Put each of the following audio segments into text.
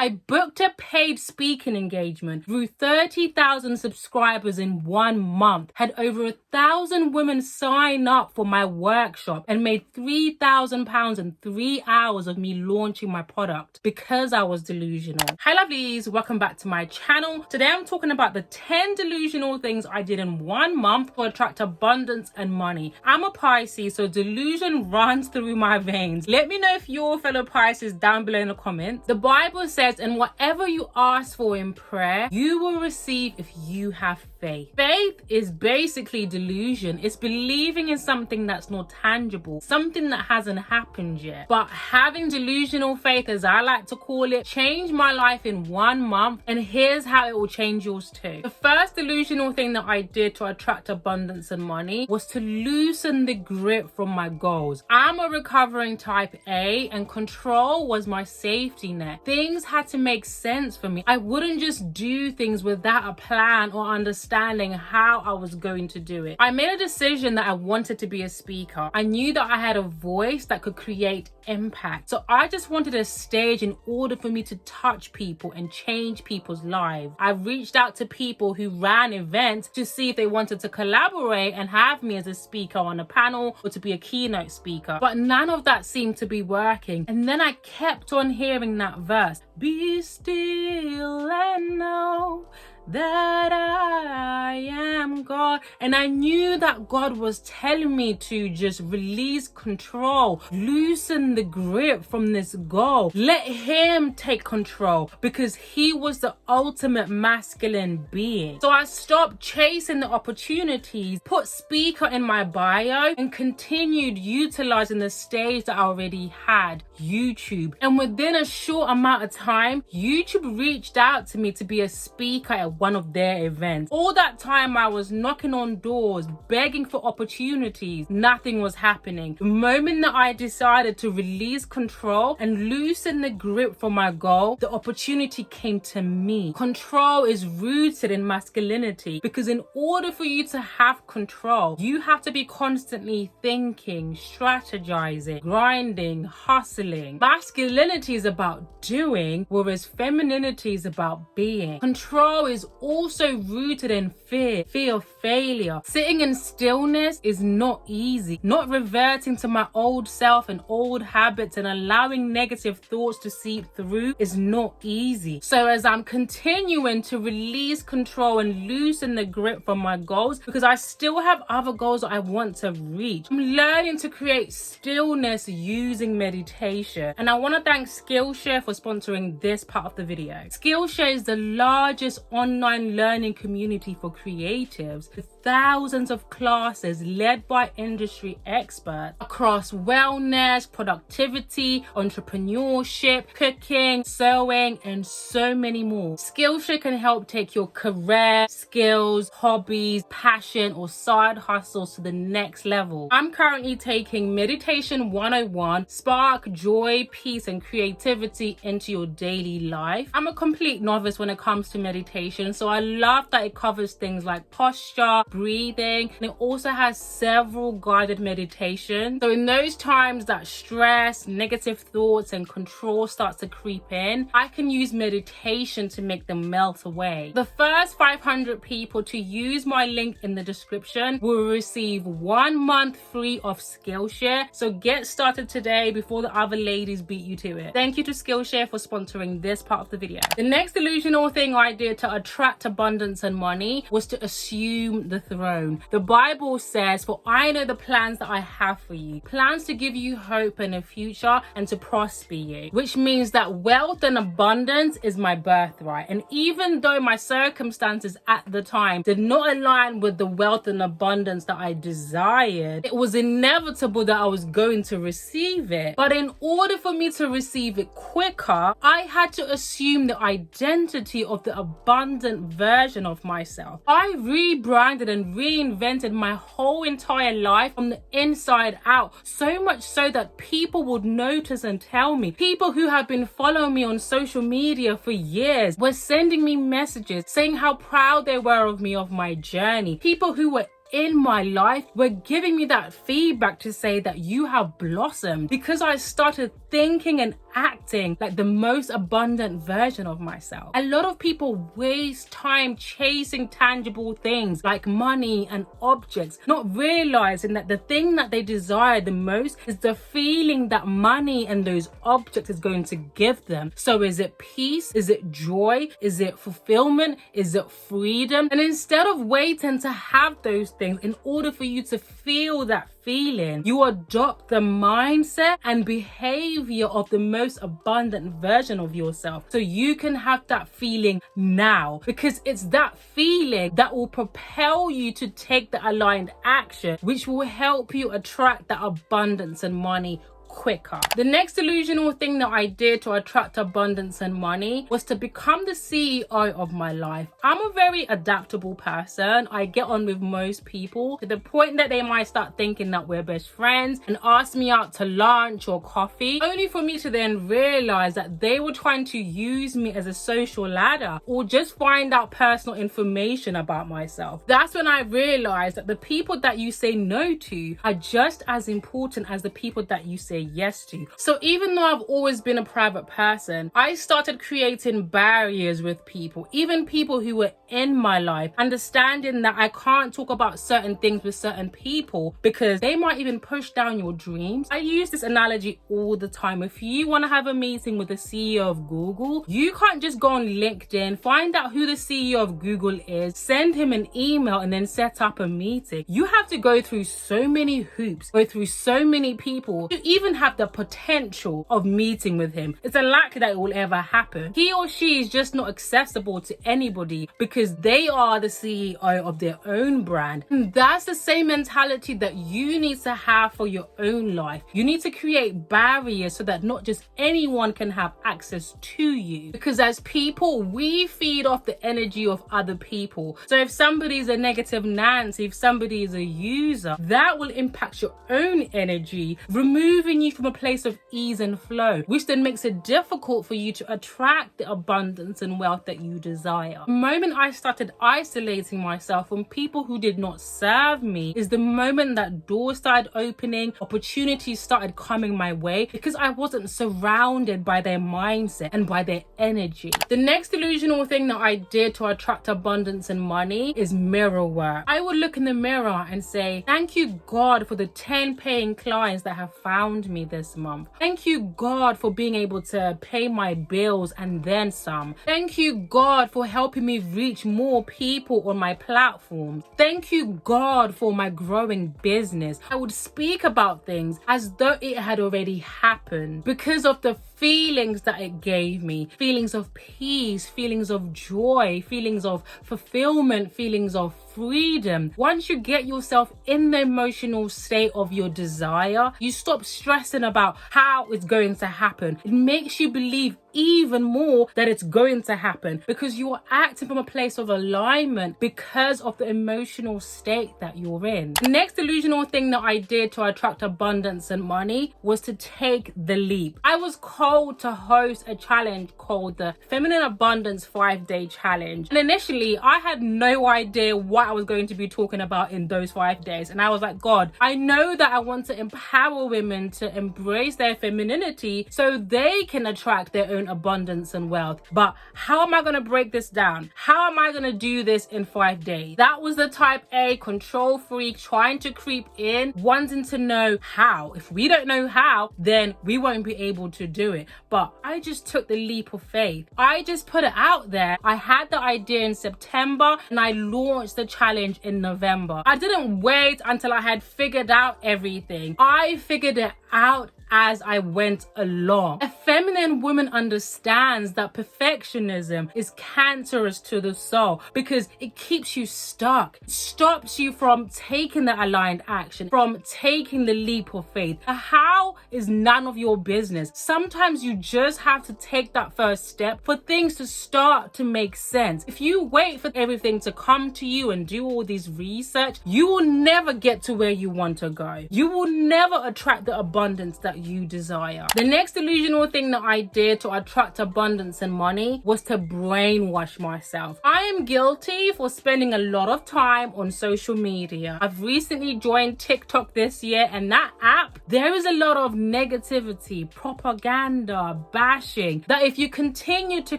I booked a paid speaking engagement, grew 30,000 subscribers in 1 month, had over 1,000 women sign up for my workshop, and made £3,000 in 3 hours of me launching my product because I was delusional. Hi lovelies, welcome back to my channel. Today I'm talking about the 10 delusional things I did in 1 month to attract abundance and money. I'm a Pisces, so delusion runs through my veins. Let me know if you're fellow Pisces down below in the comments. The Bible says, and whatever you ask for in prayer, you will receive if you have faith. Faith is basically delusion. It's believing in something that's not tangible, something that hasn't happened yet. But having delusional faith, as I like to call it, changed my life in 1 month, and here's how it will change yours too. The first delusional thing that I did to attract abundance and money was to loosen the grip from my goals. I'm a recovering type A, and control was my safety net. Things had to make sense for me. I wouldn't just do things without a plan or understanding how I was going to do it. I made a decision that I wanted to be a speaker. I knew that I had a voice that could create impact. So I just wanted a stage in order for me to touch people and change people's lives. I reached out to people who ran events to see if they wanted to collaborate and have me as a speaker on a panel or to be a keynote speaker. But none of that seemed to be working. And then I kept on hearing that verse, "Be still and know that I am God." And I knew that God was telling me to just release control, loosen the grip from this goal, let him take control, because he was the ultimate masculine being. So I stopped chasing the opportunities, put speaker in my bio, and continued utilizing the stage that I already had, YouTube. And within a short amount of time, YouTube reached out to me to be a speaker at one of their events. All that time I was knocking on doors, begging for opportunities. Nothing was happening. The moment that I decided to release control and loosen the grip for my goal, the opportunity came to me. Control is rooted in masculinity, because in order for you to have control, you have to be constantly thinking, strategizing, grinding, hustling. Masculinity is about doing, whereas femininity is about being. Control is also rooted in fear of failure. Sitting in stillness is not easy. Not reverting to my old self and old habits and allowing negative thoughts to seep through is not easy. So as I'm continuing to release control and loosen the grip from my goals, because I still have other goals that I want to reach, I'm learning to create stillness using meditation. And I want to thank Skillshare for sponsoring this part of the video. Skillshare is the largest online learning community for creatives, with thousands of classes led by industry experts across wellness, productivity, entrepreneurship, cooking, sewing, and so many more. Skillshare can help take your career, skills, hobbies, passion, or side hustles to the next level. I'm currently taking Meditation 101, spark joy, peace, and creativity into your daily life. I'm a complete novice when it comes to meditation, so I love that it covers things like posture, breathing, and it also has several guided meditations. So in those times that stress, negative thoughts, and control starts to creep in, I can use meditation to make them melt away. The first 500 people to use my link in the description will receive 1 month free of Skillshare. So get started today before the other ladies beat you to it. Thank you to Skillshare for sponsoring this part of the video. The next delusional thing I did to attract abundance and money was to assume the throne. The Bible says, "For I know the plans that I have for you, plans to give you hope and a future and to prosper you," which means that wealth and abundance is my birthright. And even though my circumstances at the time did not align with the wealth and abundance that I desired, it was inevitable that I was going to receive it. But in order for me to receive it quicker, I had to assume the identity of the abundant version of myself. I rebranded and reinvented my whole entire life from the inside out, so much so that people would notice and tell me. People who have been following me on social media for years were sending me messages saying how proud they were of me, of my journey. People who were in my life were giving me that feedback to say that you have blossomed, because I started thinking and acting like the most abundant version of myself. A lot of people waste time chasing tangible things like money and objects, not realizing that the thing that they desire the most is the feeling that money and those objects is going to give them. So is it peace? Is it joy? Is it fulfillment? Is it freedom? And instead of waiting to have those things in order for you to feel that feeling, you adopt the mindset and behavior of the most abundant version of yourself so you can have that feeling now, because it's that feeling that will propel you to take the aligned action, which will help you attract that abundance and money quicker. The next delusional thing that I did to attract abundance and money was to become the CEO of my life. I'm a very adaptable person. I get on with most people to the point that they might start thinking that we're best friends and ask me out to lunch or coffee, only for me to then realize that they were trying to use me as a social ladder or just find out personal information about myself. That's when I realized that the people that you say no to are just as important as the people that you say yes to. So even though I've always been a private person, I started creating barriers with people, even people who were in my life, understanding that I can't talk about certain things with certain people because they might even push down your dreams. I use this analogy all the time. If you want to have a meeting with the CEO of Google, you can't just go on LinkedIn, find out who the CEO of Google is, send him an email and then set up a meeting. You have to go through so many hoops, go through so many people to even have the potential of meeting with him. It's unlikely that it will ever happen. He or she is just not accessible to anybody because they are the CEO of their own brand. And that's the same mentality that you need to have for your own life. You need to create barriers so that not just anyone can have access to you. Because as people, we feed off the energy of other people. So if somebody is a negative Nancy, if somebody is a user, that will impact your own energy, removing you from a place of ease and flow, which then makes it difficult for you to attract the abundance and wealth that you desire. The moment I started isolating myself from people who did not serve me is the moment that doors started opening, opportunities started coming my way because I wasn't surrounded by their mindset and by their energy. The next delusional thing that I did to attract abundance and money is mirror work. I would look in the mirror and say, thank you God for the 10 paying clients that have found me this month. Thank you God for being able to pay my bills and then some. Thank you God for helping me reach more people on my platform. Thank you God for my growing business. I would speak about things as though it had already happened because of the feelings that it gave me. Feelings of peace, feelings of joy, feelings of fulfillment, feelings of freedom. Once you get yourself in the emotional state of your desire, you stop stressing about how it's going to happen. It makes you believe even more that it's going to happen because you are acting from a place of alignment because of the emotional state that you're in. The next delusional thing that I did to attract abundance and money was to take the leap. I was called to host a challenge called the Feminine Abundance 5-Day Challenge. And initially, I had no idea what I was going to be talking about in those 5 days. And I was like, God, I know that I want to empower women to embrace their femininity so they can attract their own abundance and wealth. But how am I going to break this down? How am I going to do this in 5 days? That was the type A control freak trying to creep in, wanting to know how. If we don't know how, then we won't be able to do it. But I just took the leap of faith. I just put it out there. I had the idea in September and I launched the challenge in November. I didn't wait until I had figured out everything. I figured it out as I went along. A feminine woman understands that perfectionism is cancerous to the soul because it keeps you stuck. It stops you from taking the aligned action, from taking the leap of faith. The how is none of your business. Sometimes you just have to take that first step for things to start to make sense. If you wait for everything to come to you and do all this research, you will never get to where you want to go. You will never attract the abundance that that you desire. The next delusional thing that I did to attract abundance and money was to brainwash myself. I am guilty for spending a lot of time on social media. I've recently joined TikTok this year, and that app, there is a lot of negativity, propaganda, bashing, that if you continue to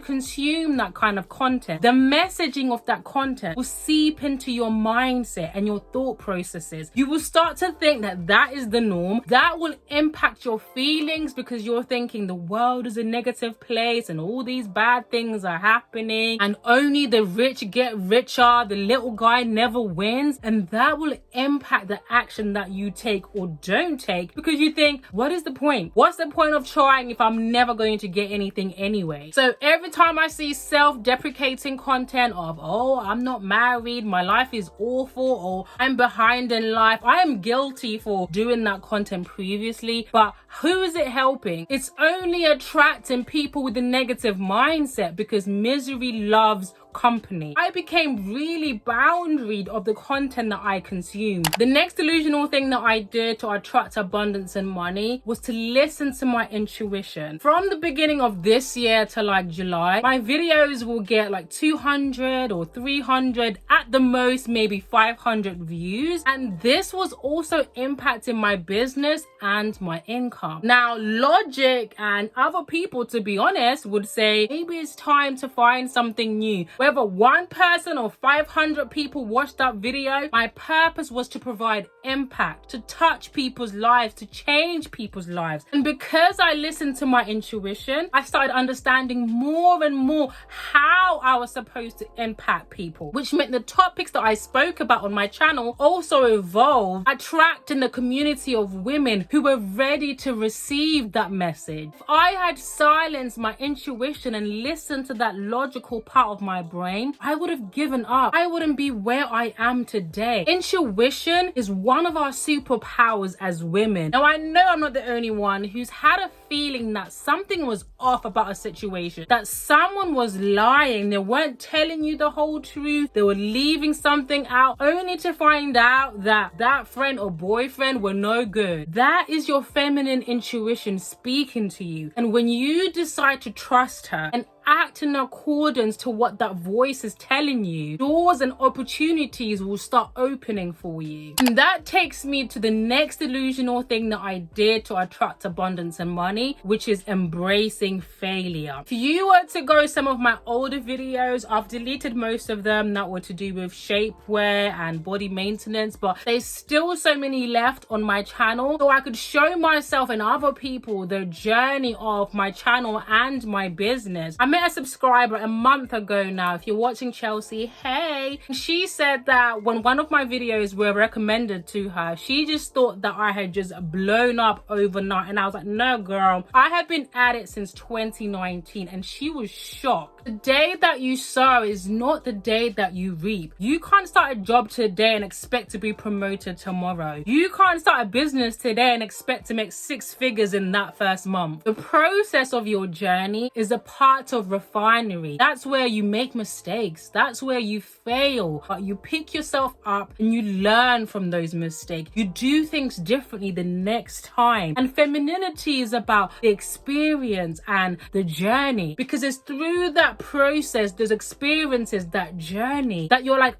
consume that kind of content, the messaging of that content will seep into your mindset and your thought processes. You will start to think that that is the norm. That will impact your feelings because you're thinking the world is a negative place and all these bad things are happening and only the rich get richer, the little guy never wins. And that will impact the action that you take or don't take because you think, what is the point? What's the point of trying if I'm never going to get anything anyway? So every time I see self-deprecating content of, oh, I'm not married, my life is awful, or I'm behind in life, I am guilty for doing that content previously, but who is it helping? It's only attracting people with a negative mindset because misery loves company. I became really boundaried of the content that I consumed. The next delusional thing that I did to attract abundance and money was to listen to my intuition. From the beginning of this year to like July, my videos will get like 200 or 300, at the most maybe 500 views, and this was also impacting my business and my income. Now, logic and other people, to be honest, would say maybe it's time to find something new. Whether one person or 500 people watched that video, my purpose was to provide impact, to touch people's lives, to change people's lives. And because I listened to my intuition, I started understanding more and more how I was supposed to impact people, which meant the topics that I spoke about on my channel also evolved, attracting a community of women who were ready to receive that message. If I had silenced my intuition and listened to that logical part of my brain, I would have given up. I wouldn't be where I am today. Intuition is one of our superpowers as women. Now, I know I'm not the only one who's had a feeling that something was off about a situation, that someone was lying, they weren't telling you the whole truth, they were leaving something out, only to find out that that friend or boyfriend were no good. That is your feminine intuition speaking to you. And when you decide to trust her and act in accordance to what that voice is telling you, doors and opportunities will start opening for you. And that takes me to the next delusional thing that I did to attract abundance and money, which is embracing failure. If you were to go some of my older videos, I've deleted most of them that were to do with shapewear and body maintenance, but there's still so many left on my channel, so I could show myself and other people the journey of my channel and my business. I met a subscriber a month ago now. If you're watching, Chelsea, hey. She said that when one of my videos were recommended to her, she just thought that I had just blown up overnight. And I was like, no girl, I have been at it since 2019. And she was shocked. The day that you sow is not the day that you reap. You can't start a job today and expect to be promoted tomorrow. You can't start a business today and expect to make 6 figures in that first month. The process of your journey is a part of refinery. That's where you make mistakes. That's where you fail, but you pick yourself up and you learn from those mistakes. You do things differently the next time. And femininity is about the experience and the journey, because it's through that process, those experiences, that journey, that you're like,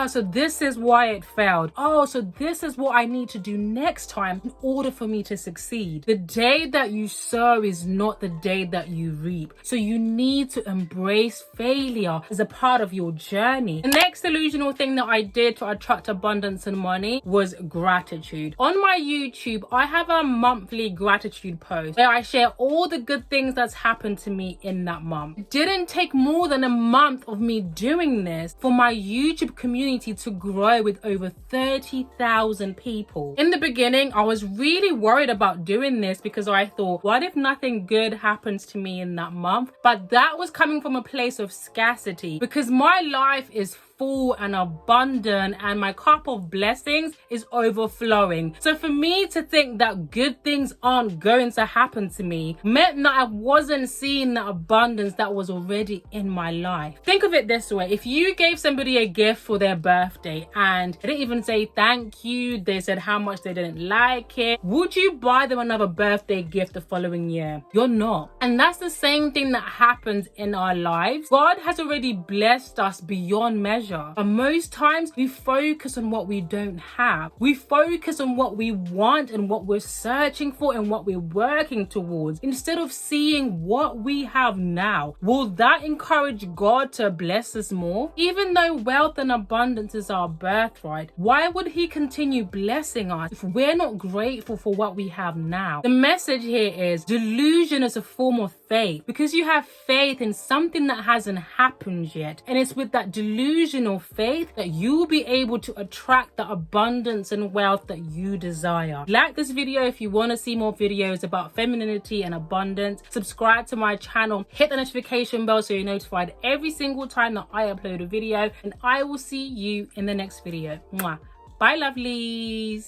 so this is why it failed. Oh, so this is what I need to do next time in order for me to succeed. The day that you sow is not the day that you reap. So you need to embrace failure as a part of your journey. The next delusional thing that I did to attract abundance and money was gratitude. On my YouTube, I have a monthly gratitude post where I share all the good things that's happened to me in that month. It didn't take more than a month of me doing this for my YouTube community to grow with over 30,000 people. In the beginning, I was really worried about doing this because I thought, what if nothing good happens to me in that month? But that was coming from a place of scarcity, because my life is full and abundant, and my cup of blessings is overflowing. So for me to think that good things aren't going to happen to me meant that I wasn't seeing the abundance that was already in my life. Think of it this way: if you gave somebody a gift for their birthday and they didn't even say thank you, they said how much they didn't like it, would you buy them another birthday gift the following year? You're not. And that's the same thing that happens in our lives. God has already blessed us beyond measure, but most times we focus on what we don't have. We focus on what we want and what we're searching for and what we're working towards, instead of seeing what we have now. Will that encourage God to bless us more? Even though wealth and abundance is our birthright, why would he continue blessing us if we're not grateful for what we have now? The message here is delusion is a form of faith, because you have faith in something that hasn't happened yet, and it's with that delusional faith that you will be able to attract the abundance and wealth that you desire. Like this video if you want to see more videos about femininity and abundance. Subscribe to my channel, hit the notification bell so you're notified every single time that I upload a video, and I will see you in the next video. Mwah. Bye lovelies.